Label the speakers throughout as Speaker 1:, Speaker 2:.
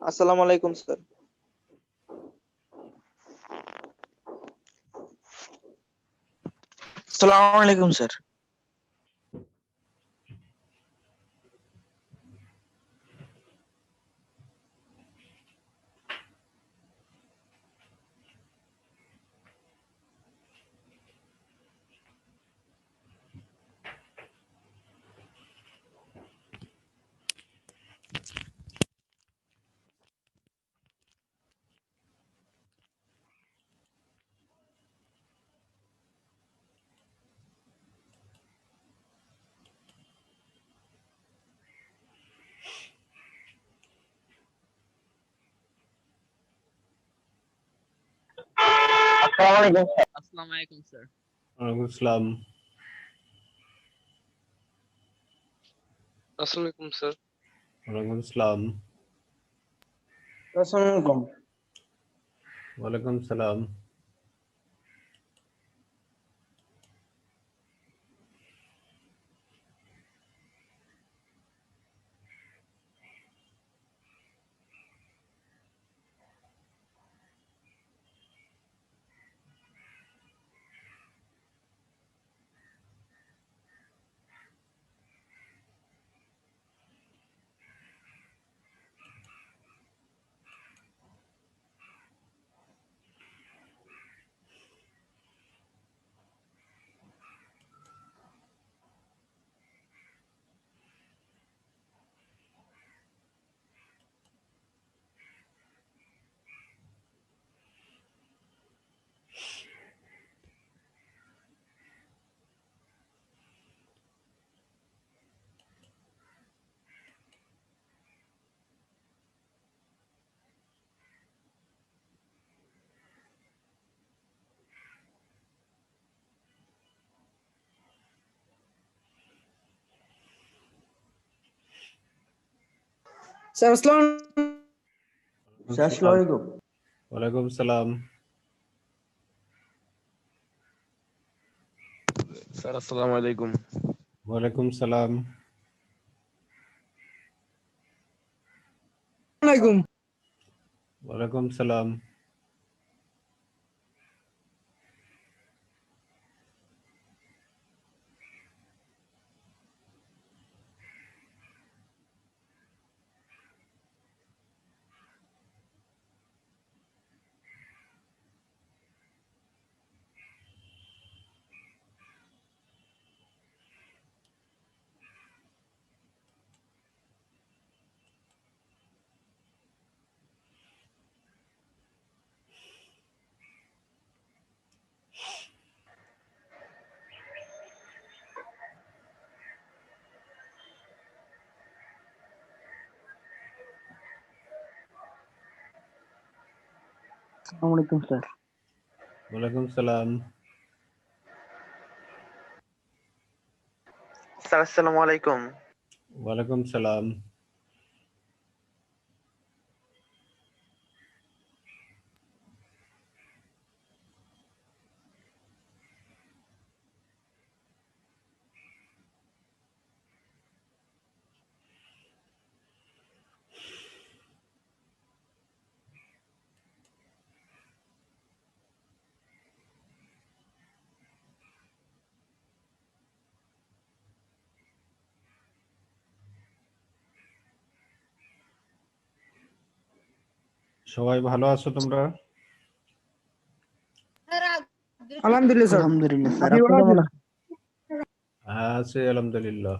Speaker 1: আসসালামু আলাইকুম স্যার।
Speaker 2: আসসালামু আলাইকুম স্যার।
Speaker 3: আসসালামু আলাইকুম স্যার।
Speaker 4: ওয়ালাইকুম আসসালাম।
Speaker 5: আসসালামু আলাইকুম স্যার।
Speaker 4: ওয়ালাইকুম আসসালাম।
Speaker 1: আসসালামু আলাইকুম।
Speaker 4: ওয়ালাইকুম সালাম।
Speaker 1: স্যার আসসালামু আলাইকুম।
Speaker 4: ওয়ালাইকুম সালাম।
Speaker 5: স্যার আসসালামু আলাইকুম।
Speaker 4: ওয়ালাইকুম সালাম।
Speaker 1: আলাইকুম।
Speaker 4: ওয়ালাইকুম সালাম।
Speaker 2: আসসালামু আলাইকুম স্যার।
Speaker 4: ওয়ালাইকুম সালাম।
Speaker 2: স্যার আসসালামু আলাইকুম।
Speaker 4: ওয়ালাইকুম সালাম। সবাই ভালো আছো তোমরা?
Speaker 1: আলহামদুলিল্লাহ স্যার।
Speaker 2: আলহামদুলিল্লাহ স্যার,
Speaker 1: আপনি
Speaker 2: আপনি
Speaker 1: ভালো
Speaker 2: কেমন
Speaker 1: আছেন?
Speaker 2: আছেন?
Speaker 4: হ্যাঁ আছি আলহামদুলিল্লাহ।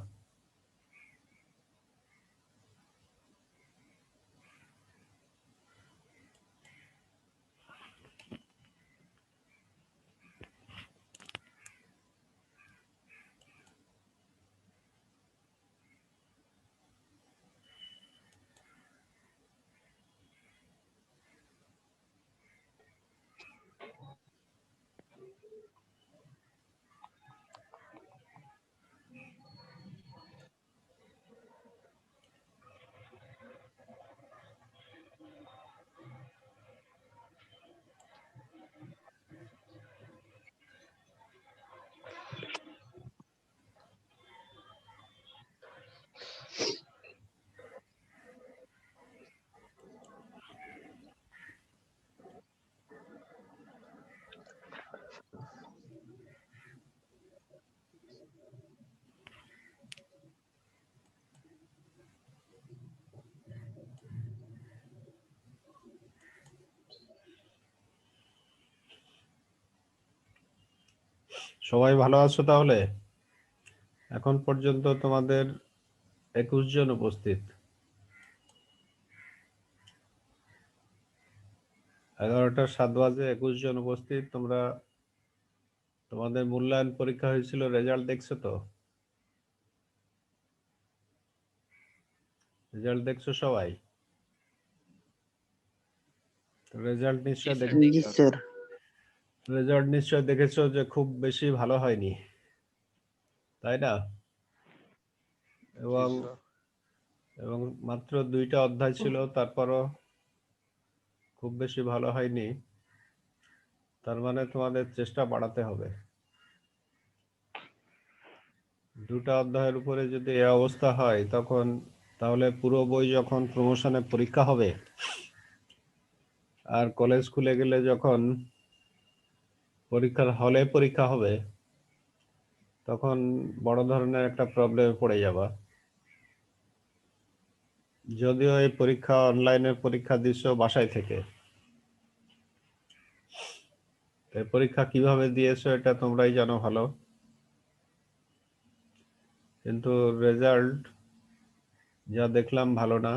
Speaker 4: সবাই ভালো আছো তাহলে? এখন পর্যন্ত তোমাদের 21 জন উপস্থিত। 11টা 7 বাজে 21 জন উপস্থিত। তোমরা তোমাদের মূল্যায়ন পরীক্ষা হয়েছিল, রেজাল্ট দেখছো তো? রেজাল্ট দেখছো সবাই? রেজাল্ট নিশ্চয়
Speaker 2: জি স্যার।
Speaker 4: রেজাল্ট নিশ্চয় দেখেছো যে খুব বেশি ভালো হয়নি, তাই না? এবং এবং মাত্র 2টা অধ্যায় ছিল, তারপরও খুব বেশি ভালো হয়নি। তার মানে তোমাদের চেষ্টা বাড়াতে হবে। 2টা অধ্যায়ের উপরে যদি এই অবস্থা হয় তাহলে পুরো বই যখন প্রমোশনে পরীক্ষা হবে আর কলেজ খুলে গেলে যখন পরীক্ষার হলে পরীক্ষা হবে, তখন বড় ধরনের একটা প্রবলেমে পড়ে যাবা। যদিও এই পরীক্ষা অনলাইনের পরীক্ষা দিচ্ছ বাসায় থেকে, এই পরীক্ষা কিভাবে দিয়েছো এটা তোমরাই জানো ভালো, কিন্তু রেজাল্ট যা দেখলাম ভালো না।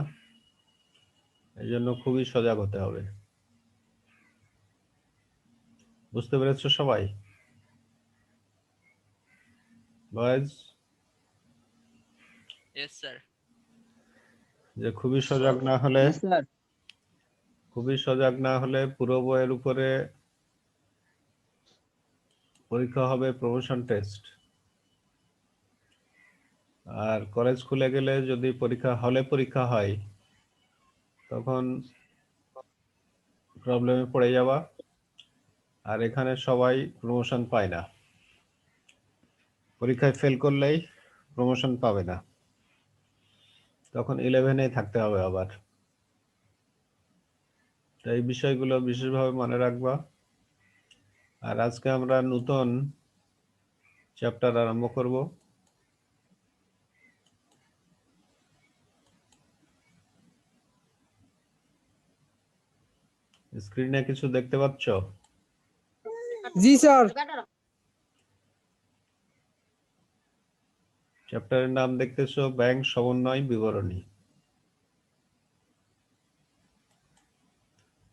Speaker 4: এই জন্য খুবই সজাগ হতে হবে। বুঝতে পেরেছো সবাই? Boys,
Speaker 3: Yes, sir.
Speaker 4: যে খুবই সজাগ না হলে
Speaker 2: জি স্যার।
Speaker 4: পুরো বইয়ের উপরে পরীক্ষা হবে প্রমোশন টেস্ট। আর কলেজ খুলে গেলে যদি হলে পরীক্ষা হয়, তখন প্রবলেমে পড়ে যাবা। আর এখানে সবাই প্রমোশন পায় না, পরীক্ষায় ফেল করলেই প্রমোশন পাবে না, তখন 11-এ থাকতে হবে আবার। তো এই বিষয়গুলো বিশেষভাবে মনে রাখবা। আর আজকে আমরা নতুন চ্যাপ্টার আরম্ভ করব। স্ক্রিনে কিছু দেখতে পাচ্ছ?
Speaker 1: জি স্যার।
Speaker 4: চ্যাপ্টারের নাম দেখতেছো ব্যাংক সমন্বয় বিবরণী।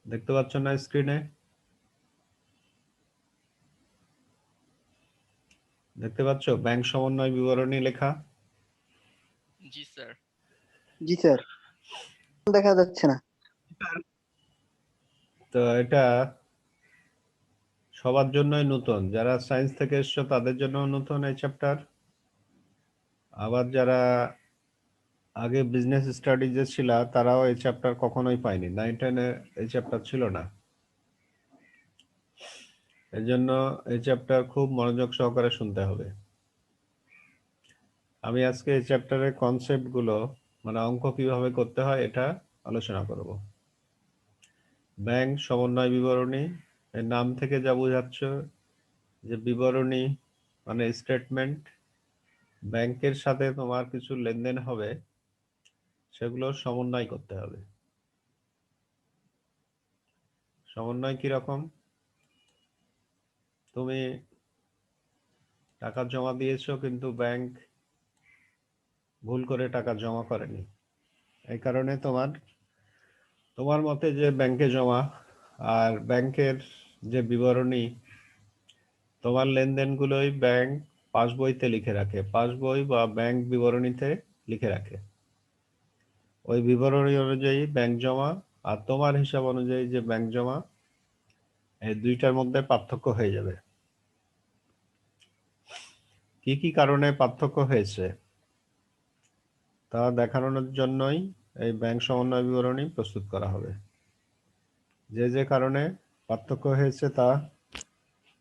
Speaker 4: দেখতে পাচ্ছ না স্ক্রিনে? দেখতে পাচ্ছ ব্যাংক সমন্বয় বিবরণী লেখা?
Speaker 3: Ji, sir.
Speaker 2: জি স্যার। দেখা যাচ্ছে না।
Speaker 4: তো এটা সবার জন্যই নতুন, যারা সায়েন্স থেকে এসছো তাদের জন্য নতুন এই চ্যাপ্টার। আবার যারা আগে বিজনেস স্টাডিজে ছিল তারাও এই চ্যাপ্টার কখনোই পায়নি, 9-10-এ এই চ্যাপ্টার ছিল না। এই জন্য এই চ্যাপ্টার খুব মনোযোগ সহকারে শুনতে হবে। আমি আজকে এই চ্যাপ্টারের কনসেপ্টগুলো, মানে অঙ্ক কিভাবে করতে হয় এটা আলোচনা করব। ব্যাংক সমন্বয় বিবরণী, এর নাম থেকে যা বোঝাচ্ছ যে বিবরণী মানে স্টেটমেন্ট, ব্যাংকের সাথে তোমার কিছু লেনদেন হবে, সেগুলো সমন্বয় করতে হবে। সমন্বয় কিরকম? তুমি টাকা জমা দিয়েছো কিন্তু ব্যাংক ভুল করে টাকা জমা করেনি, এই কারণে তোমার মতে যে ব্যাংকে জমা আর ব্যাংকের যে বিবরণী, তোমার লেনদেনগুলোই ব্যাংক পাসবইতে লিখে রাখে, পাসবই বা ব্যাংক বিবরণীতে লিখে রাখে। ওই বিবরণী অনুযায়ী ব্যাংক জমা আর তোমার হিসাব অনুযায়ী যে ব্যাংক জমা, এই দুইটার মধ্যে পার্থক্য হয়ে যাবে। কি কি কারণে পার্থক্য হয়েছে তা দেখানোর জন্যই এই ব্যাংক সমন্বয় বিবরণী প্রস্তুত করা হবে। যে যে কারণে পার্থক্য হয়েছে তা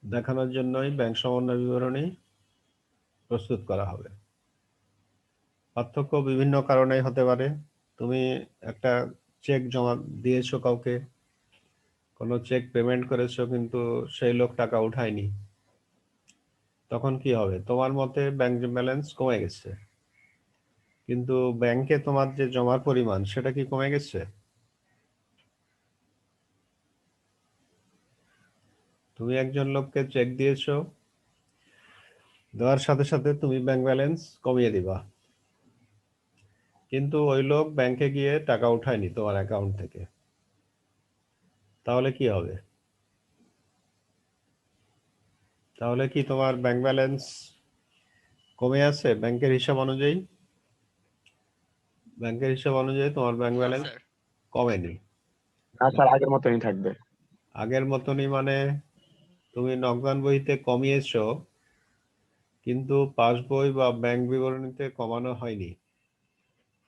Speaker 4: দেখানোর জন্যই ব্যাংক সমন্বয় বিবরণী প্রস্তুত করা হবে। পার্থক্য বিভিন্ন কারণেই হতে পারে। তুমি একটা চেক জমা দিয়েছো কাউকে, কোনো চেক পেমেন্ট করেছো কিন্তু সেই লোক টাকা উঠায়নি, তখন কি হবে? তোমার মতে ব্যাংক ব্যালেন্স কমে গেছে, কিন্তু ব্যাংকে তোমার যে জমার পরিমাণ সেটা কি কমে গেছে? তুমি একজন লোককে চেক দিয়েছো, দেওয়ার সাথে সাথে তুমি ব্যাংক ব্যালেন্স কমিয়ে দিবা, কিন্তু ওই লোক ব্যাংকে গিয়ে টাকা উঠায়নি তোমার অ্যাকাউন্ট থেকে, তাহলে কি হবে? তাহলে কি তোমার ব্যাংক ব্যালেন্স কমে আছে ব্যাংকের হিসাব অনুযায়ী? ব্যাংকের হিসাব অনুযায়ী তোমার ব্যাংক
Speaker 3: না
Speaker 4: ব্যালেন্স
Speaker 3: স্যার।
Speaker 4: কমেনি।
Speaker 5: না স্যার, আগের মতনই থাকবে।
Speaker 4: আগের মতনই মানে তুমি নগদান বইতে কমিয়েছো, কিন্তু পাসবই বা ব্যাংক বিবরণীতে কমানো হয়নি।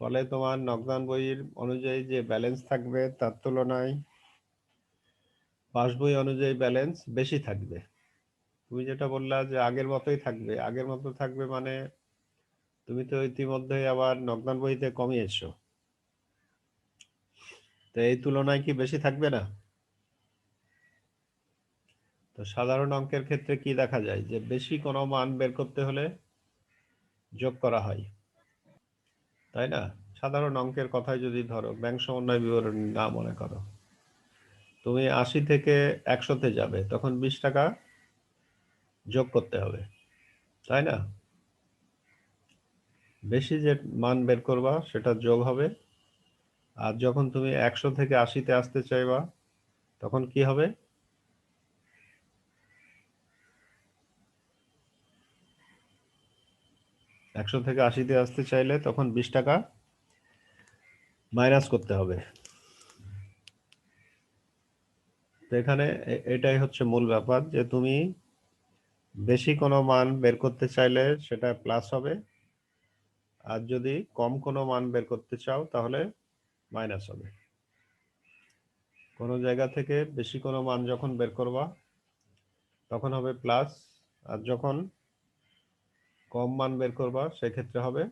Speaker 4: ফলে তোমার নগদান বইয়ের অনুযায়ী যে ব্যালেন্স থাকবে তার তুলনায় পাসবই অনুযায়ী ব্যালেন্স বেশি থাকবে। তুমি যেটা বললা যে আগের মতোই থাকবে, আগের মতো থাকবে মানে তুমি তো ইতিমধ্যেই আবার নগদান বইতে কমিয়েছো, তো এই তুলনায় কি বেশি থাকবে না? তো সাধারণ অঙ্কের ক্ষেত্রে কি দেখা যায় যে বেশি কোনো মান বের করতে হলে যোগ করা হয়, তাই না? সাধারণ অঙ্কের কথাই যদি ধরো, ব্যাংক সমন্বয় বিবরণী না মনে করো, তুমি 80 থেকে 100-তে যাবে, তখন 20 টাকা যোগ করতে হবে, তাই না? বেশি যে মান বের করবা সেটা যোগ হবে। আর যখন তুমি 100 থেকে 80-তে আসতে চাইবা তখন কি হবে? একশো থেকে 80-তে আসতে চাইলে তখন 20 টাকা মাইনাস করতে হবে। তো এখানে এটাই হচ্ছে মূল ব্যাপার, যে তুমি বেশি কোনো মান বের করতে চাইলে সেটা প্লাস হবে, আর যদি কম কোনো মান বের করতে চাও তাহলে মাইনাস হবে। কোনো জায়গা থেকে বেশি কোনো মান যখন বের করবা তখন হবে প্লাস, আর যখন কম মান বের করবা সেক্ষেত্রে হবে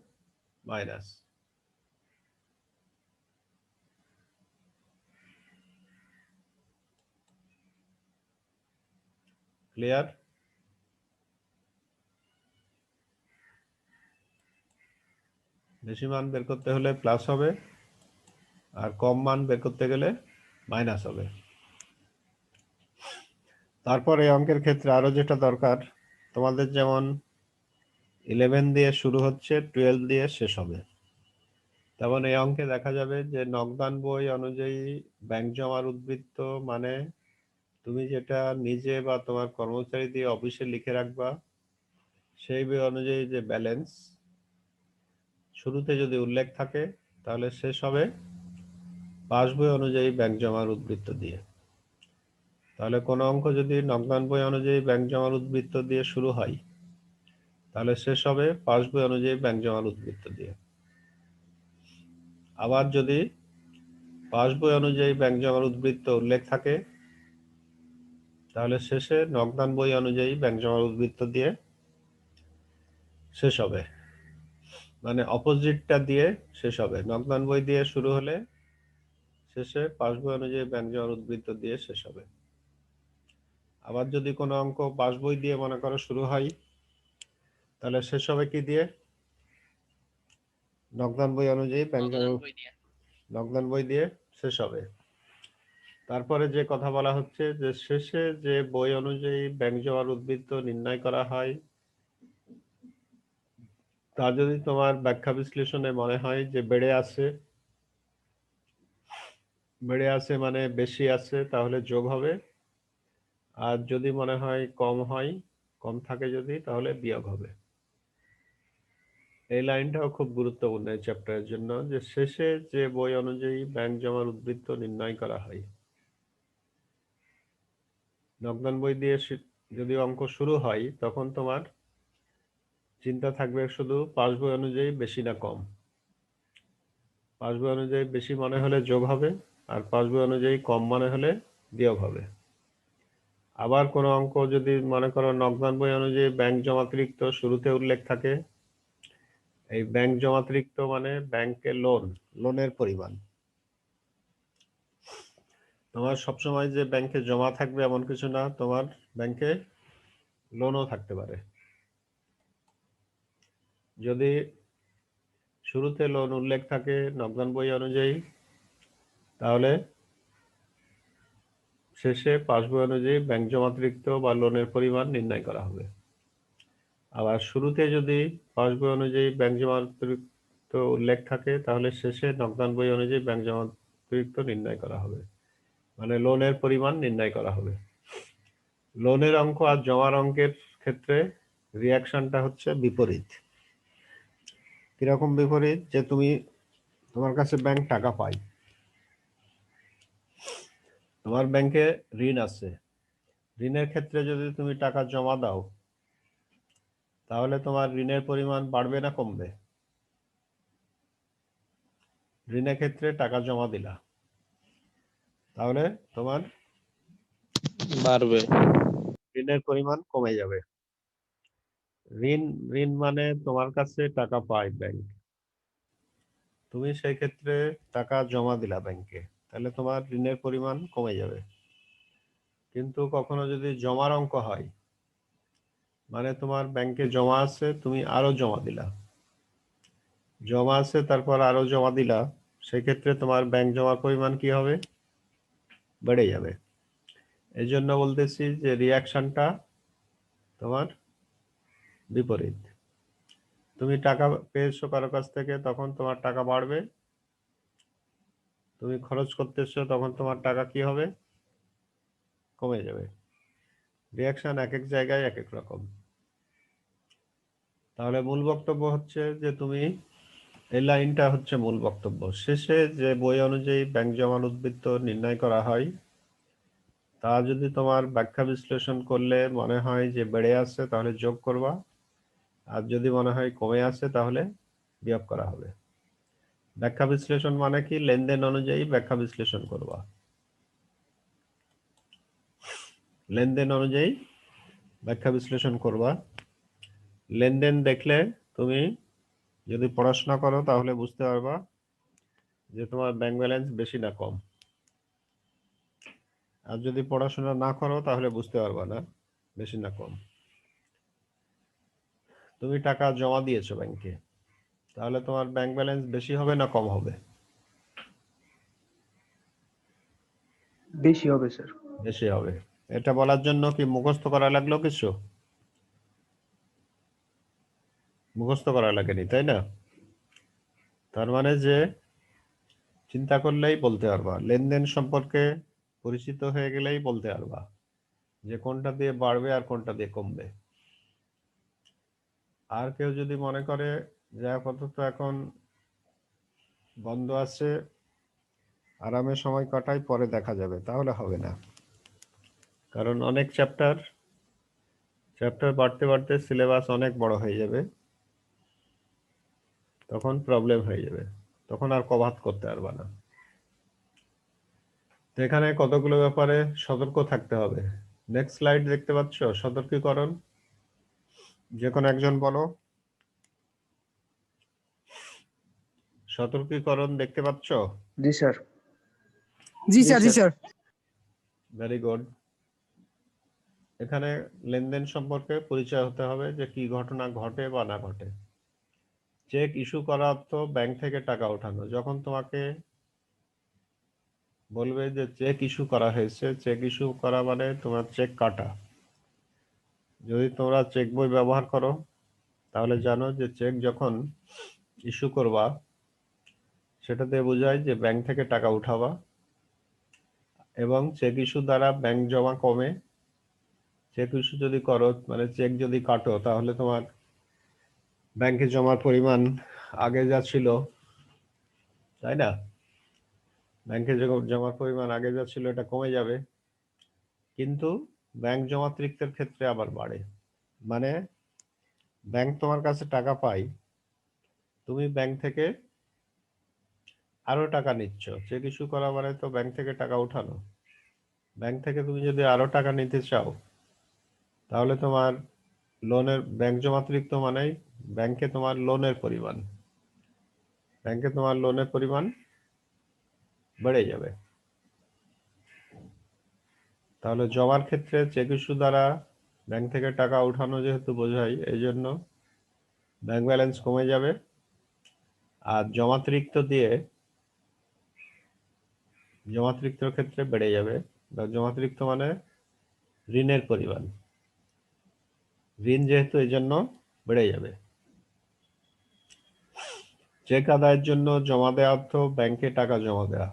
Speaker 4: মাইনাস। ক্লিয়ার? বেশি মান বের করতে হলে প্লাস হবে, আর কম মান বের করতে গেলে মাইনাস হবে। তারপর এই অঙ্কের ক্ষেত্রে আরো যেটা দরকার, তোমাদের যেমন 11 দিয়ে শুরু হচ্ছে, 12 দিয়ে শেষ হবে, তেমন এই অঙ্কে দেখা যাবে যে নগদান বই অনুযায়ী ব্যাংক জমার উদ্বৃত্ত মানে তুমি যেটা নিজে বা তোমার কর্মচারী দিয়ে অফিসে লিখে রাখবা, সেই বই অনুযায়ী যে ব্যালেন্স শুরুতে যদি উল্লেখ থাকে তাহলে শেষ হবে পাসবই অনুযায়ী ব্যাংক জমার উদ্বৃত্ত দিয়ে। তাহলে কোনো অঙ্ক যদি নগদান বই অনুযায়ী ব্যাংক জমার উদ্বৃত্ত দিয়ে শুরু হয় তাহলে শেষ হবে পাসবই অনুযায়ী ব্যাংক জমার উদ্বৃত্ত দিয়ে। আবার যদি পাসবই অনুযায়ী ব্যাংক জমার উদ্বৃত্ত উল্লেখ থাকে তাহলে শেষে নগদান বই অনুযায়ী ব্যাংক জমার উদ্বৃত্ত দিয়ে শেষ হবে, মানে অপোজিটটা দিয়ে শেষ হবে। নগদান বই দিয়ে শুরু হলে শেষে পাসবই অনুযায়ী ব্যাংক জমার উদ্বৃত্ত দিয়ে শেষ হবে। আবার যদি কোনো অঙ্ক পাসবই দিয়ে মনে করো শুরু হয় তাহলে শেষ হবে কি দিয়ে? নগদান বই অনুযায়ী ব্যাংক
Speaker 3: নগদান
Speaker 4: জমার,
Speaker 3: বই দিয়ে।
Speaker 4: নগদান বই দিয়ে শেষ হবে। তারপরে যে কথা বলা হচ্ছে যে শেষে যে বই অনুযায়ী ব্যাংক জমার উদ্বৃত্ত নির্ণয় করা হয়, তা যদি তোমার ব্যাখ্যা বিশ্লেষণে মনে হয় যে বেড়ে আছে মানে বেশি আছে, তাহলে যোগ হবে। আর যদি মনে হয় কম থাকে যদি, তাহলে বিয়োগ হবে। এই লাইনটাও খুব গুরুত্বপূর্ণ এই চ্যাপ্টারের জন্য, যে শেষে যে বই অনুযায়ী ব্যাংক জমার উদ্বৃত্ত নির্ণয় করা হয়। নগদান বই দিয়ে যদি অঙ্ক শুরু হয় তখন তোমার চিন্তা থাকবে শুধু পাসবই অনুযায়ী বেশি না কম। পাসবই অনুযায়ী বেশি মনে হলে যোগ হবে, আর পাসবই অনুযায়ী কম মনে হলে বিয়োগ হবে। আবার কোনো অঙ্ক যদি মনে করো নগদান বই অনুযায়ী ব্যাংক জমাতিরিক্ত শুরুতে উল্লেখ থাকে, এই ব্যাংক জমাতিরিক্ত মানে ব্যাংকে লোনের পরিমাণ। তোমার সবসময় যে ব্যাংকে জমা থাকবে এমন কিছু না, তোমার ব্যাংকে লোনও থাকতে পারে। যদি শুরুতে লোন উল্লেখ থাকে নগদান বই অনুযায়ী, তাহলে শেষে পাসবই অনুযায়ী ব্যাংক জমাতিরিক্ত বা লোনের পরিমাণ নির্ণয় করা হবে। আবার শুরুতে যদি পাস বই অনুযায়ী ব্যাংক জমা অতিরিক্ত উল্লেখ থাকে তাহলে শেষে নগদান বই অনুযায়ী ব্যাংক জমা অতিরিক্ত নির্ণয় করা হবে, মানে লোনের পরিমাণ নির্ণয় করা হবে। লোনের অঙ্ক আর জমার অঙ্কের ক্ষেত্রে রিয়াকশনটা হচ্ছে বিপরীত। কিরকম বিপরীত? যে তোমার কাছে ব্যাংক টাকা পায়, তোমার ব্যাংকে ঋণ আছে, ঋণের ক্ষেত্রে যদি তুমি টাকা জমা দাও তাহলে তোমার ঋণের পরিমাণ বাড়বে না কমবে? ঋণের ক্ষেত্রে টাকা জমা দিলা, তাহলে তোমার
Speaker 5: বাড়বে।
Speaker 4: ঋণের পরিমাণ কমে যাবে। ঋণ ঋণ মানে তোমার কাছে টাকা পায় ব্যাংক, তুমি সেই ক্ষেত্রে টাকা জমা দিলা ব্যাংকে, তাহলে তোমার ঋণের পরিমাণ কমে যাবে। কিন্তু কখনো যদি জমার অঙ্ক হয়, মানে তোমার ব্যাংকে জমা আছে, তুমি আরো জমা দিলা, জমা আছে তারপর আরো জমা দিলা, সেই ক্ষেত্রে তোমার ব্যাংক জমার পরিমাণ কি হবে? বেড়ে যাবে। এই জন্য বলতেছি যে রিয়াকশনটা তোমার বিপরীত। তুমি টাকা পেয়েছো কারো কাছ থেকে, তখন তোমার টাকা বাড়বে, তুমি খরচ করতেছো তখন তোমার টাকা কি হবে? কমে যাবে। রিয়াকশন এক এক জায়গায় এক এক রকম। তাহলে মূল বক্তব্য হচ্ছে যে তুমি, এই লাইনটা হচ্ছে মূল বক্তব্য, শেষে যে বই অনুযায়ী ব্যাংক জমার উদ্বৃত্ত নির্ণয় করা হয় তা যদি তোমার ব্যাখ্যা বিশ্লেষণ করলে মনে হয় যে বেড়ে আছে তাহলে যোগ করবা, আর যদি মনে হয় কমে আছে তাহলে বিয়োগ করা হবে। ব্যাখ্যা বিশ্লেষণ মানে কি? লেনদেন অনুযায়ী ব্যাখ্যা বিশ্লেষণ করবা, লেনদেন অনুযায়ী ব্যাখ্যা বিশ্লেষণ করবা। লেনদেন দেখলে তুমি যদি পড়াশোনা করো তাহলে বুঝতে পারবা যে তোমার ব্যাংক ব্যালেন্স বেশি না কম। আর যদি পড়াশোনা না করো তাহলে বুঝতে পারবা না বেশি না কম। তুমি টাকা জমা দিয়েছো ব্যাংকে, তাহলে তোমার ব্যাংক ব্যালেন্স বেশি হবে না কম হবে?
Speaker 1: বেশি হবে স্যার।
Speaker 4: বেশি হবে। এটা বলার জন্য কি মুখস্থ করা লাগলো কিছু? মুখস্থ করা লাগেনি, তাই না? তার মানে যে চিন্তা করলেই বলতে পারবা, লেনদেন সম্পর্কে পরিচিত হয়ে গেলেই বলতে পারবা যে কোনটা দিয়ে বাড়বে আর কোনটা দিয়ে কমবে। আর কেউ যদি মনে করে যে আপাতত এখন বন্ধ আছে, আরামে সময় কাটাই, পরে দেখা যাবে, তাহলে হবে না। কারণ অনেক চ্যাপ্টার বাড়তে বাড়তে সিলেবাস অনেক বড় হয়ে যাবে, তখন প্রবলেম হয়ে যাবে, তখন আর কভার করতে পারবা না। তো এখানে কতগুলো ব্যাপারে সতর্ক থাকতে হবে। নেক্সট স্লাইড দেখতে পাচ্ছ, সতর্কীকরণ। যে কোনো একজন বলো। সতর্কীকরণ দেখতে পাচ্ছ?
Speaker 1: জি স্যার।
Speaker 2: জি স্যার, জি স্যার।
Speaker 4: Very good. এখানে লেনদেন সম্পর্কে পরিচয় হতে হবে যে কি ঘটনা ঘটে বা না ঘটে। চেক ইস্যু করা অর্থ ব্যাংক থেকে টাকা ওঠানো। যখন তোমাকে বলবে যে চেক ইস্যু করা হয়েছে, চেক ইস্যু করা মানে তোমার চেক কাটা। যদি তোমরা চেক বই ব্যবহার করো তাহলে জানো যে চেক যখন ইস্যু করবা সেটাতে বোঝায় যে ব্যাংক থেকে টাকা উঠাবা, এবং চেক ইস্যু দ্বারা ব্যাংক জমা কমে। চেক ইস্যু যদি করো মানে চেক যদি কাটো তাহলে তোমার ব্যাংকে জমার পরিমাণ আগে যা ছিল, তাই না, ব্যাংকে জমার পরিমাণ আগে যা ছিল এটা কমে যাবে, কিন্তু ব্যাংক জমাতিরিক্তের ক্ষেত্রে আবার বাড়ে। মানে ব্যাংক তোমার কাছে টাকা পায়, তুমি ব্যাংক থেকে আরো টাকা নিচ্ছ। চেক ইস্যু করা মানে তো ব্যাংক থেকে টাকা উঠানো। ব্যাংক থেকে তুমি যদি আরো টাকা নিতে চাও তাহলে তোমার লোনের ব্যাংক জমাতিরিক্ত মানেই ব্যাংকে তোমার লোনের পরিমাণ, ব্যাংকে তোমার লোনের পরিমাণ বেড়ে যাবে। তাহলে জমার ক্ষেত্রে চেক ইস্যু দ্বারা ব্যাংক থেকে টাকা উঠানো যেহেতু বোঝায়, এই জন্য ব্যাংক ব্যালেন্স কমে যাবে। আর জমাতিরিক্তর ক্ষেত্রে বেড়ে যাবে। জমাতিরিক্ত মানে ঋণের পরিমাণ, ঋণ যেহেতু, এই জন্য বেড়ে যাবে। চেক আদায়ের জন্য জমা দেওয়া অর্থ ব্যাংকে টাকা জমা দেওয়া।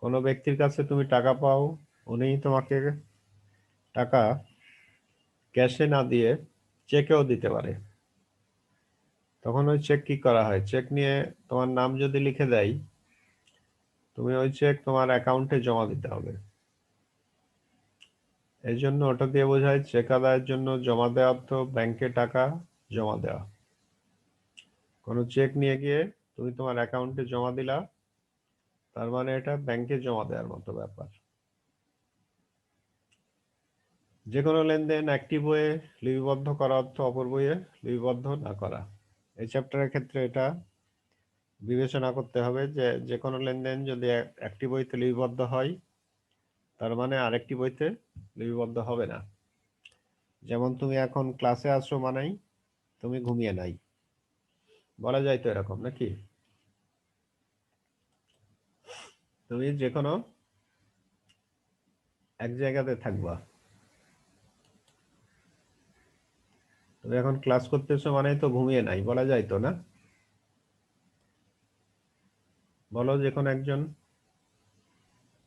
Speaker 4: কোনো ব্যক্তির কাছে তুমি টাকা পাও, উনি তোমাকে টাকা ক্যাশে না দিয়ে চেকেও দিতে পারে। তখন ওই চেক কি করা হয়, চেক নিয়ে তোমার নাম যদি লিখে দেয়, তুমি ওই চেক তোমার অ্যাকাউন্টে জমা দিতে হবে। এই জন্য ওটা দিয়ে বোঝায় চেক আদায়ের জন্য জমা দেওয়া অর্থ ব্যাংকে টাকা জমা দেওয়া। কোনো চেক নিয়ে গিয়ে তুমি তোমার অ্যাকাউন্টে জমা দিলা, তার মানে এটা ব্যাংকে জমা দেওয়ার মতো ব্যাপার। যে কোনো লেনদেন একটি বইয়ে লিপিবদ্ধ করা অর্থ অপর বইয়ে লিপিবদ্ধ না করা। এই চ্যাপ্টারের ক্ষেত্রে এটা বিবেচনা করতে হবে যে যে কোনো লেনদেন যদি একটি বইতে লিপিবদ্ধ হয়, তার মানে আরেকটি বইতে লিপিবদ্ধ হবে না। যেমন তুমি এখন ক্লাসে আসো মানেই তুমি ঘুমিয়ে নাই, বলা যায় তো এরকম নাকি? তুমি যে কোনো এক জায়গাতে থাকবা, তুমি এখন ক্লাস করতেছো মানেই তো ঘুমিয়ে নাই, বলা যায় তো না? বলো যে কোনো একজন।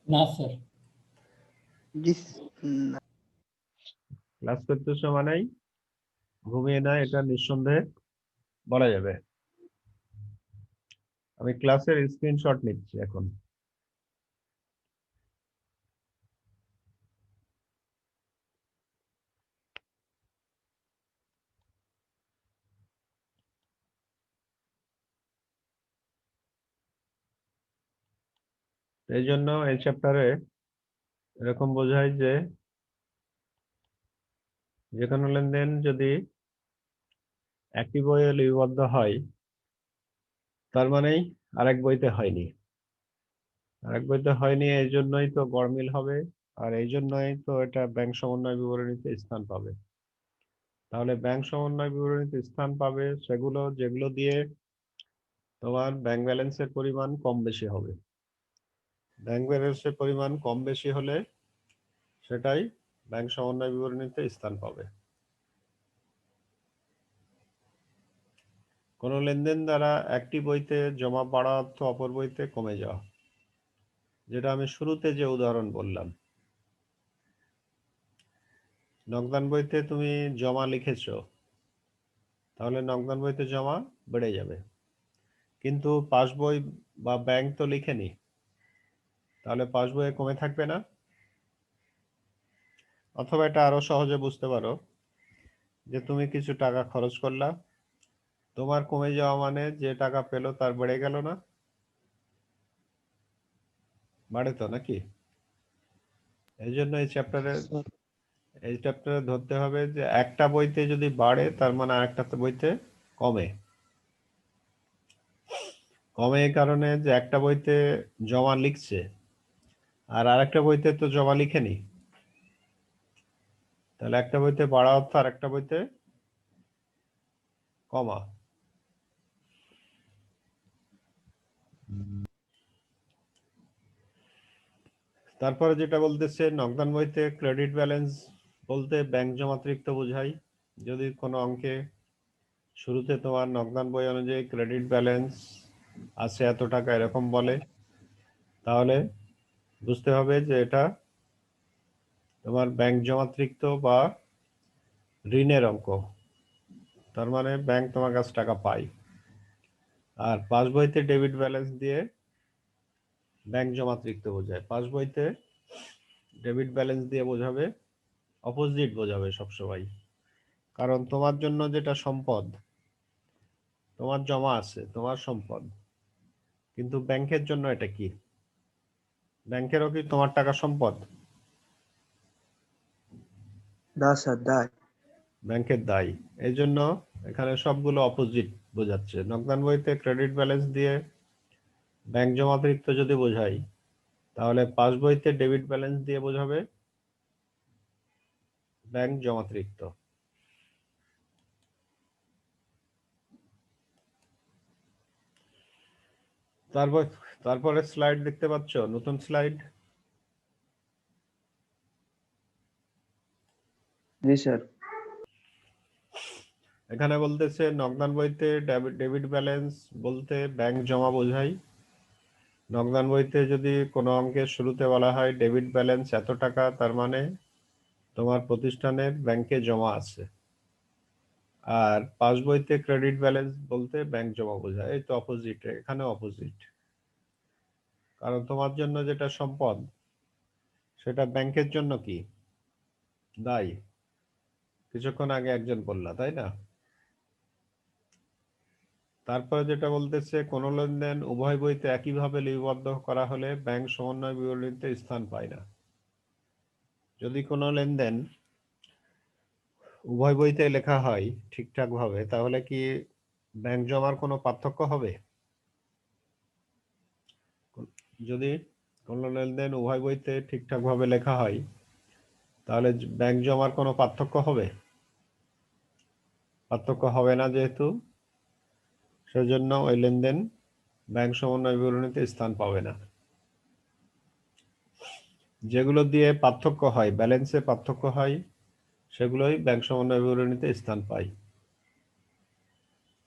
Speaker 6: না স্যার।
Speaker 2: জি না।
Speaker 4: ক্লাস করতেছো মানেই ঘুমিয়ে নাই, এটা নিঃসন্দেহে বলা যাবে। আমি ক্লাসের স্ক্রিনশট নিচ্ছি এখন। এই জন্য এই চ্যাপ্টারে এরকম বোঝায় যে যে কোনো লেনদেন যদি একটি বইয়ে লিপিবদ্ধ হয়, তার মানেই আরেক বইতে হয়নি। আরেক বইতে হয়নি, এই জন্যই তো গরমিল হবে, আর এই জন্যই তো এটা ব্যাংক সমন্বয় বিবরণীতে স্থান পাবে। তাহলে ব্যাংক সমন্বয় বিবরণীতে স্থান পাবে সেগুলো যেগুলো দিয়ে তোমার ব্যাংক ব্যালেন্সের পরিমাণ কম বেশি হবে। ব্যাংক ব্যালেন্সের পরিমাণ কম বেশি হলে সেটাই ব্যাংক সমন্বয় বিবরণীতে স্থান পাবে। কোনো লেনদেন দ্বারা একটি বইতে জমা বাড়া অর্থ অপর বইতে কমে যাওয়া, যেটা আমি শুরুতে যে উদাহরণ বললাম। নগদান বইতে তুমি জমা লিখেছো, তাহলে নগদান বইতে জমা বেড়ে যাবে, কিন্তু পাস বই বা ব্যাংক তো লিখেনি, তাহলে পাস বইয়ে কমে থাকবে না? অথবা এটা আরো সহজে বুঝতে পারো যে তুমি কিছু টাকা খরচ করলা, তোমার কমে যাওয়া মানে যে টাকা পেলো তার বেড়ে গেল না? বাড়ে তো নাকি? এই জন্য এই চ্যাপ্টারে ধরতে হবে যে একটা বইতে যদি বাড়ে তার মানে আরেকটা বইতে কমে। কমে এই কারণে যে একটা বইতে জমা লিখছে আর আরেকটা বইতে তো জমা লিখেনি, তাহলে একটা বইতে বাড়া অর্থ আর একটা বইতে কমা। তারপরে যেটা বলতেছে, নগদান বইতে ক্রেডিট ব্যালেন্স বলতে ব্যাংক জমাতিরিক্ত বোঝায়। যদি কোনো অঙ্কে শুরুতে তোমার নগদান বই অনুযায়ী ক্রেডিট ব্যালেন্স আছে এত টাকা এরকম বলে, তাহলে বুঝতে হবে যে এটা তোমার ব্যাংক জমাতিরিক্ত বা ঋণের অঙ্ক, তার মানে ব্যাংক তোমার কাছে টাকা পায়। আর পাস বইতে ডেবিট ব্যালেন্স দিয়ে ব্যাংক জমাতিরিক্ত বোঝায়। পাস বইতে ডেবিট ব্যালেন্স দিয়ে বোঝাবে, অপোজিট বোঝাবে সবসময়। কারণ তোমার জন্য যেটা সম্পদ, তোমার জমা আছে, তোমার সম্পদ, কিন্তু ব্যাংকের জন্য এটা কি? ব্যাংকেরও কি তোমার টাকা সম্পদ?
Speaker 2: না স্যার, দায়।
Speaker 4: ব্যাংকের দায়। এই জন্য এখানে সবগুলো অপোজিট বোঝাচ্ছে। নগদান বইতে ক্রেডিট ব্যালেন্স দিয়ে ব্যাংক জমাতিরিক্ত যদি বোঝাই, তাহলে পাস বইতে ডেবিট ব্যালেন্স দিয়ে বোঝাবে ব্যাংক জমাতিরিক্ত। তারপর তারপরে স্লাইড দেখতে পাচ্ছ, নতুন স্লাইড।
Speaker 2: জি স্যার।
Speaker 4: এখানে বলতেছে নগদান বইতে ডেবিট ব্যালেন্স বলতে ব্যাংক জমা বোঝায়। নগদান বইতে যদি কোনো অঙ্কের শুরুতে বলা হয় ডেবিট ব্যালেন্স এত টাকা, তার মানে তোমার প্রতিষ্ঠানের ব্যাংকে জমা আছে। আর পাস বইতে ক্রেডিট ব্যালেন্স বলতে ব্যাংক জমা বোঝায়। এই তো অপোজিট, এখানে অপোজিট। কারণ তোমার জন্য যেটা সম্পদ সেটা ব্যাংকের জন্য কি দায়ী, কিছুক্ষণ আগে একজন বললা, তাই না? তারপরে যেটা বলতেছে কোন লেনদেন উভয় বইতে একইভাবে লিপিবদ্ধ করা হলে ব্যাংক সমন্বয় বিবরণীতে স্থান পায় না। যদি কোনো লেনদেন উভয় বইতে লেখা হয় ঠিকঠাক ভাবে, তাহলে কি ব্যাংক জমার কোনো পার্থক্য হবে? যদি কোনো লেনদেন উভয় বইতে ঠিকঠাক ভাবে লেখা হয়, তাহলে ব্যাংক জমার কোনো পার্থক্য হবে? পার্থক্য হবে না, যেহেতু সেজন্য ওই লেনদেন ব্যাংক সমন্বয় বিবরণীতে স্থান পাবে না। যেগুলো দিয়ে পার্থক্য হয়, ব্যালেন্সে পার্থক্য হয়, সেগুলোই ব্যাংক সমন্বয় বিবরণীতে স্থান পায়।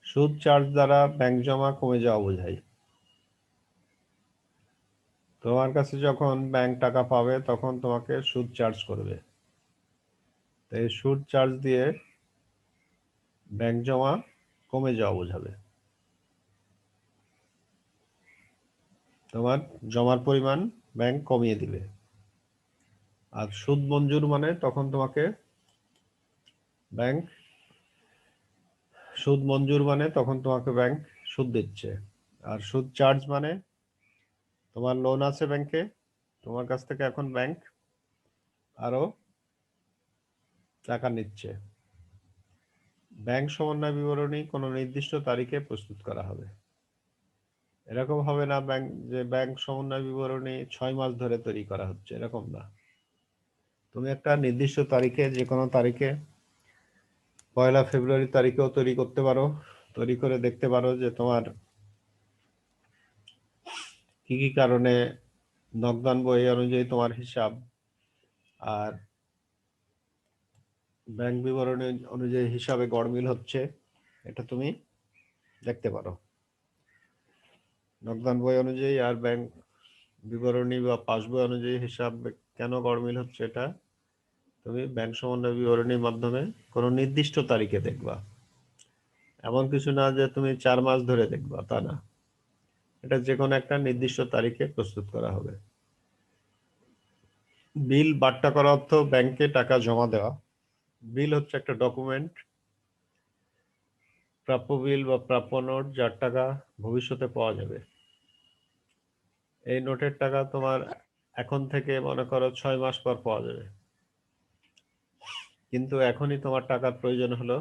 Speaker 4: সুদ চার্জ দ্বারা ব্যাংক জমা কমে যাওয়া বোঝায়। তোমার কাছে যখন ব্যাংক টাকা পাবে তখন তোমাকে সুদ চার্জ করবে, এই সুদ চার্জ দিয়ে ব্যাংক জমা কমে যাওয়া বোঝাবে। তোমার জমার পরিমাণ ব্যাংক কমিয়ে দিবে। আর সুদ মঞ্জুর মানে তখন তোমাকে ব্যাংক সুদ দিচ্ছে। আর সুদ চার্জ মানে তোমার লোন আছে ব্যাংকে, তোমার কাছ থেকে এখন ব্যাংক আরো টাকা নিচ্ছে। ব্যাংক সমন্বয় বিবরণী কোনো নির্দিষ্ট তারিখে প্রস্তুত করা হবে। এরকম হবে না যে ব্যাংক সমন্বয় বিবরণী 6 মাস ধরে তৈরি করা হচ্ছে, এরকম না। তুমি একটা নির্দিষ্ট তারিখে, যে কোনো তারিখে, 1 ফেব্রুয়ারি তারিখেও তৈরি করতে পারো। তৈরি করে দেখতে পারো যে তোমার কি কি কারণে নগদান বই অনুযায়ী তোমার হিসাব আর ব্যাংক বিবরণী অনুযায়ী হিসাবে গড়মিল হচ্ছে, এটা তুমি দেখতে পারো। নগদান বই অনুযায়ী আর ব্যাংক বিবরণী বা পাসবই অনুযায়ী হিসাব কেন গড়মিল হচ্ছে, এটা তুমি ব্যাংক সমন্বয় বিবরণীর মাধ্যমে কোনো নির্দিষ্ট তারিখে দেখবা। এমন কিছু না যে তুমি 4 মাস ধরে দেখবা, তা না। এটা যে কোনো একটা নির্দিষ্ট তারিখে প্রস্তুত করা হবে। বিল বাট্টা করা অর্থ ব্যাংকে টাকা জমা দেওয়া। বিল হচ্ছে একটা ডকুমেন্ট, প্রাপ্য বিল বা প্রাপ্য নোট, যার টাকা ভবিষ্যতে পাওয়া যাবে। এই নোটের টাকা তোমার এখন থেকে মনে করো 6 মাস পর পাওয়া যাবে, কিন্তু এখনই তোমার টাকার প্রয়োজন হলো,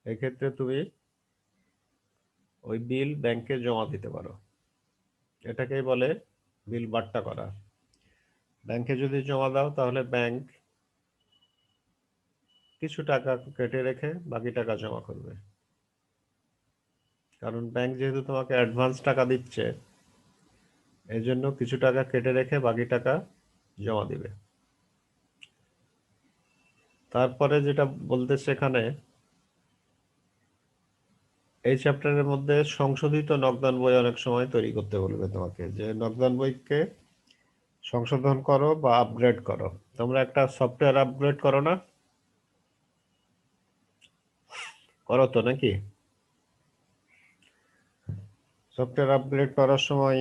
Speaker 4: এক্ষেত্রে তুমি ওই বিল ব্যাংকে জমা দিতে পারো। এটাকেই বলে বিল বাট্টা করা। ব্যাংকে যদি জমা দাও তাহলে ব্যাংক কিছু টাকা কেটে রেখে বাকি টাকা জমা করবে। কারণ ব্যাংক যেহেতু তোমাকে অ্যাডভান্স টাকা দিচ্ছে, এই জন্য কিছু টাকা কেটে রেখে বাকি টাকা জমা দিবে। তারপরে যেটা বলতে সেখানে এই চ্যাপ্টারের মধ্যে সংশোধিত নগদান বই অনেক সময় তৈরি করতে বলবে তোমাকে, যে নগদান বইকে সংশোধন করো বা আপগ্রেড করো। তোমরা একটা সফটওয়্যার আপগ্রেড করো না, করো তো নাকি? সফটওয়্যার আপগ্রেড করার সময়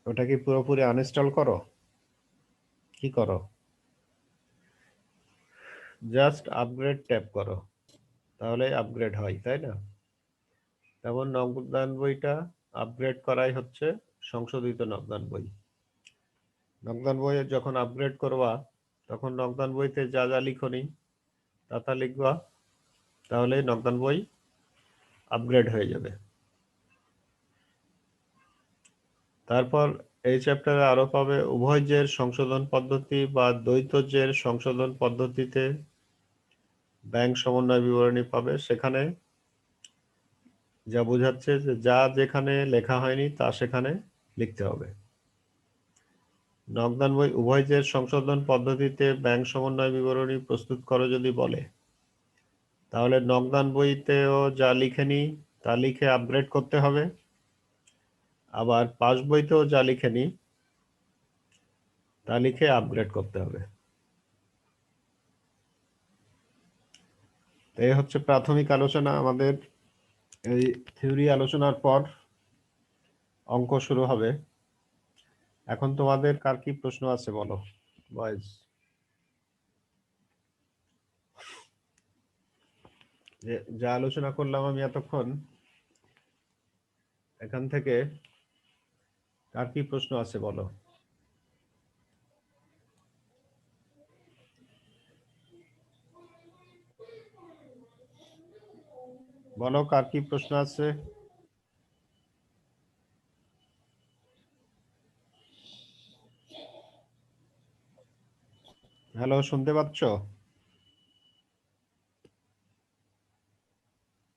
Speaker 4: ওটা কি পুরোপুরি আনইনস্টল করো? কি করো? জাস্ট আপগ্রেড ট্যাপ করো, তাহলে আপগ্রেড হয়, তাই না? তেমন নগদান বইটা আপগ্রেড করাই হচ্ছে সংশোধিত নগদান বই। নগদান বই যখন আপগ্রেড করবা তখন নগদান বইতে যা যা লিখনি তা লিখবা, তাহলে নগদান বই আপগ্রেড হয়ে যাবে। তারপর এই চ্যাপ্টারে আরো পাবে উভয় জের সংশোধন পদ্ধতি বা দ্বৈত জের সংশোধন পদ্ধতিতে ব্যাংক সমন্বয় বিবরণী পাবে। সেখানে যা বোঝাচ্ছে যে যা যেখানে লেখা হয়নি তা সেখানে লিখতে হবে। নগদান বই উভয় জের সংশোধন পদ্ধতিতে ব্যাংক সমন্বয় বিবরণী প্রস্তুত করো যদি বলে, তাহলে নকদান বইতেও যা লিখেনি তা লিখে আপগ্রেড করতে হবে, আবার পাস বইতেও যা লিখেনি তা লিখে আপগ্রেড করতে হবে। এই হচ্ছে প্রাথমিক আলোচনা আমাদের। এই থিওরি আলোচনার পর অঙ্ক শুরু হবে। এখন তোমাদের কার কি প্রশ্ন আছে বলো বয়েজ। যা আলোচনা করলাম আমি এতক্ষণ, এখান থেকে কার কি প্রশ্ন আছে বলো। বলো কার কি প্রশ্ন আছে। হ্যালো, শুনতে পাচ্ছ?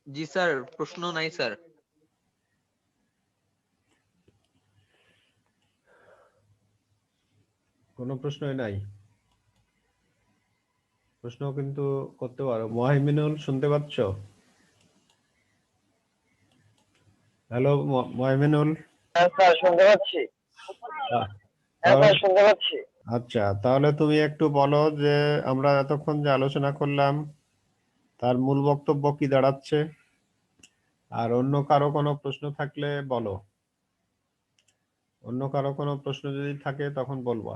Speaker 7: জি স্যার, প্রশ্ন নাই স্যার।
Speaker 4: কোনো প্রশ্নই নাই? প্রশ্ন কিন্তু করতে পারো। মহিমিনুল, শুনতে পাচ্ছ? হ্যালো মহিমিনুল।
Speaker 2: স্যার শুনতে পাচ্ছি। শুনতে পাচ্ছি।
Speaker 4: আচ্ছা, তাহলে তুমি একটু বলো যে আমরা এতক্ষণ যে আলোচনা করলাম তার মূল বক্তব্য কি দাঁড়াচ্ছে, আর অন্য কারো কোনো প্রশ্ন থাকলে বলো। অন্য কারো কোনো প্রশ্ন যদি থাকে তখন বলবা।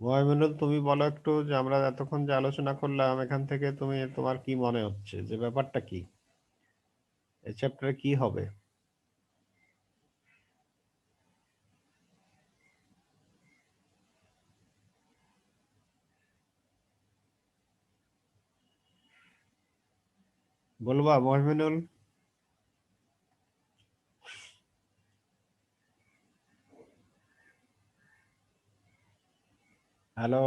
Speaker 4: মহিমিনুল, তুমি বলো একটু যে আমরা এতক্ষণ যে আলোচনা করলাম এখান থেকে তোমার কি মনে হচ্ছে, যে ব্যাপারটা কি, এই চ্যাপ্টারে কি হবে? বলবা মহিমিনুল? হ্যালো,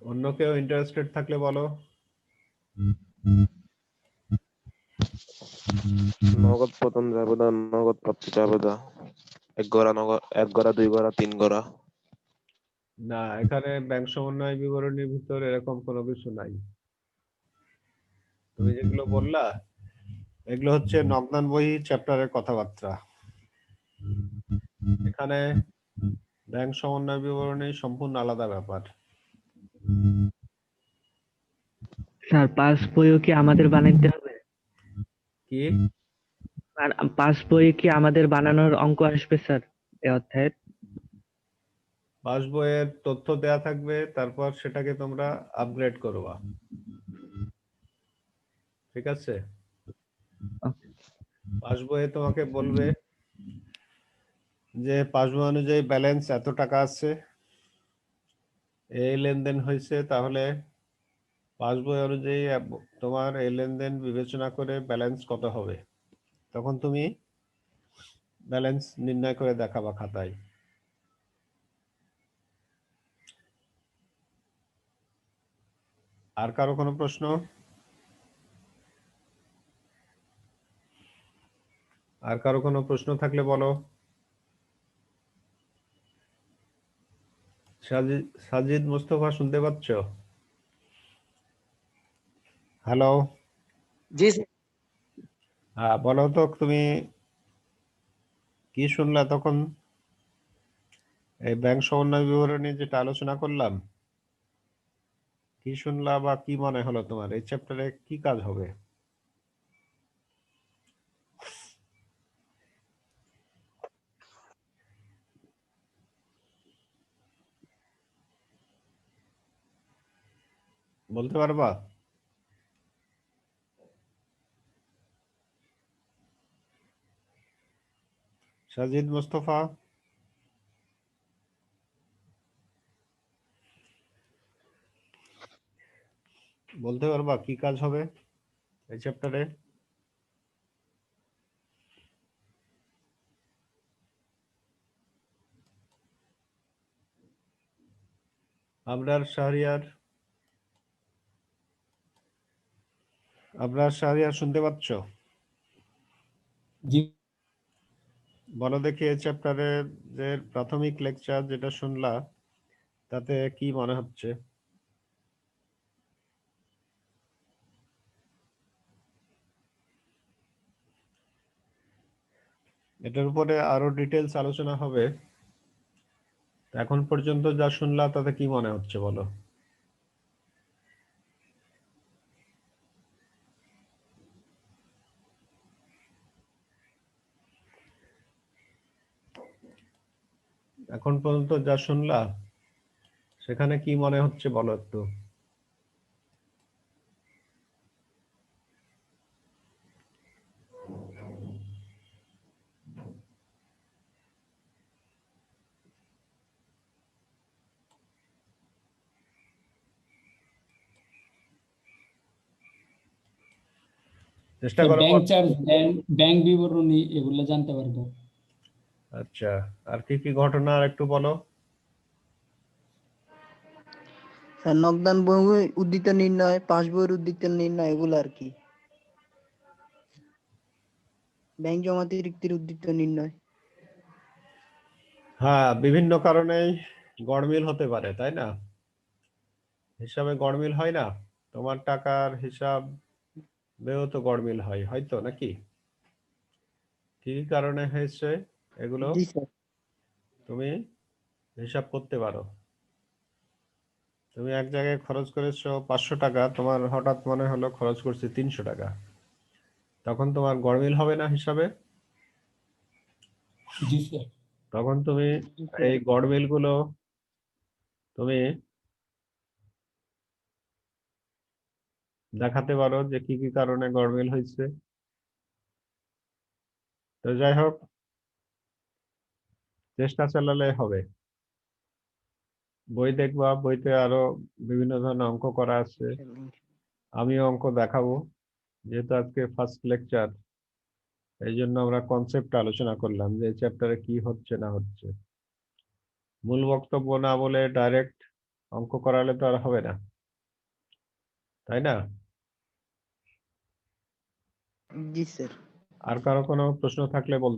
Speaker 4: অন্য কেউ ইন্টারেস্টেড থাকলে বলো।
Speaker 5: নগদ পতন যাবেদা, নগদ প্রাপ্তি যাবেদা, এক গড়া নগদ, এক গড়া, দুই গড়া, তিন গড়া।
Speaker 4: না, এখানে ব্যাংক সমন্বয় বিবরণীর ভিতর এরকম কোনো কিছু নাই। তুমি যেগুলো বললা এগুলো হচ্ছে নগদান বই চ্যাপ্টারের কথাবার্তা। এখানে ব্যাংক সমন্বয় বিবরণী সম্পূর্ণ আলাদা ব্যাপার।
Speaker 8: স্যার পাস বইও কি আমাদের বানাইতে হবে?
Speaker 4: কি
Speaker 8: আর পাস বই কি আমাদের বানানোর অঙ্ক আসবে স্যার এই অধ্যায়ের?
Speaker 4: পাস বইয়ের তথ্য দেয়া থাকবে, তারপর সেটাকে তোমরা আপগ্রেড করবা। ঠিক আছে? পাস বইয়ে তোমাকে বলবে যে পাস বই অনুযায়ী ব্যালেন্স এত টাকা আছে, এই লেনদেন হয়েছে, তাহলে পাস বই অনুযায়ী তোমার এই লেনদেন বিবেচনা করে ব্যালেন্স কত হবে, তখন তুমি ব্যালেন্স নির্ণয় করে দেখাবা খাতায়। আর কারো কোনো প্রশ্ন? আর কারো কোনো প্রশ্ন থাকলে বলো। সাজিদ মুস্তফা, শুনতে পাচ্ছ? হ্যালো।
Speaker 2: জি
Speaker 4: হ্যাঁ, বলো তো তুমি কি শুনলা তখন? এই ব্যাংক সমন্বয় বিবরণী যেটা আলোচনা করলাম, কি শুনলা বা কি মনে হলো তোমার? এই চ্যাপ্টারে কি কাজ হবে? বলতে পারবা? সাজিদ মুস্তফা, বলতে পারবা কি কাজ হবে এই চ্যাপ্টারে? আবরার শাহরিয়ার, শুনতে পাচ্ছ?
Speaker 6: জি
Speaker 4: বলো দেখি এই চ্যাপ্টারে যে প্রাথমিক লেকচার যেটা শুনলা তাতে কি মনে হচ্ছে? এটার উপরে আরো ডিটেলস আলোচনা হবে। এখন পর্যন্ত যা শুনলা তাতে কি মনে হচ্ছে বলো? এখন পর্যন্ত যা শুনলা সেখানে কি মনে হচ্ছে বলো একটু। চেষ্টা করো
Speaker 6: ব্যাংক চার্জ, ব্যাংক বিবরণী এগুলো জানতে পারবো।
Speaker 4: আচ্ছা, আর কি কি ঘটনা আর একটু বলো।
Speaker 2: স্যার নগদান বই উদ্ধৃত নির্ণয়, পাস বইয়ের উদ্ধৃত নির্ণয় এগুলো আর কি। ব্যাংক জমাতিরিক্তের উদ্ধৃত নির্ণয়।
Speaker 4: হ্যাঁ, বিভিন্ন কারণেই গড়মিল হতে পারে, তাই না? হিসাবে গড়মিল হয় না? তোমার টাকার হিসাব বেও তো গড়মিল হয়, হয়তো নাকি? কি কি কারণে হয়েছে এগুলো
Speaker 2: জি স্যার।
Speaker 4: তুমি হিসাব করতে পারো। তুমি এক জায়গায় খরচ করেছো 500 টাকা, তোমার হঠাৎ মনে হলো খরচ করছি 300 টাকা, তখন তোমার গড়মিল হবে না হিসাবে?
Speaker 6: জি স্যার।
Speaker 4: তখন তুমি এই গড়মিল গুলো তুমি দেখাতে পারো যে কি কি কারণে গড়মিল হয়েছে। তো যাই হোক, চেষ্টা চালালে হবে। বই দেখবা, বইতে আরো বিভিন্ন ধরনের অঙ্ক করা আছে। আমিও অঙ্ক দেখাবো, যেহেতু আজকে ফার্স্ট লেকচার, এই জন্য আমরা কনসেপ্ট আলোচনা করলাম যে চ্যাপ্টারে কি হচ্ছে না হচ্ছে। মূল বক্তব্য না বলে ডাইরেক্ট অঙ্ক করালে তো আর হবে না, তাই না?
Speaker 2: জি স্যার।
Speaker 4: আর কারো কোনো প্রশ্ন থাকলে বলতে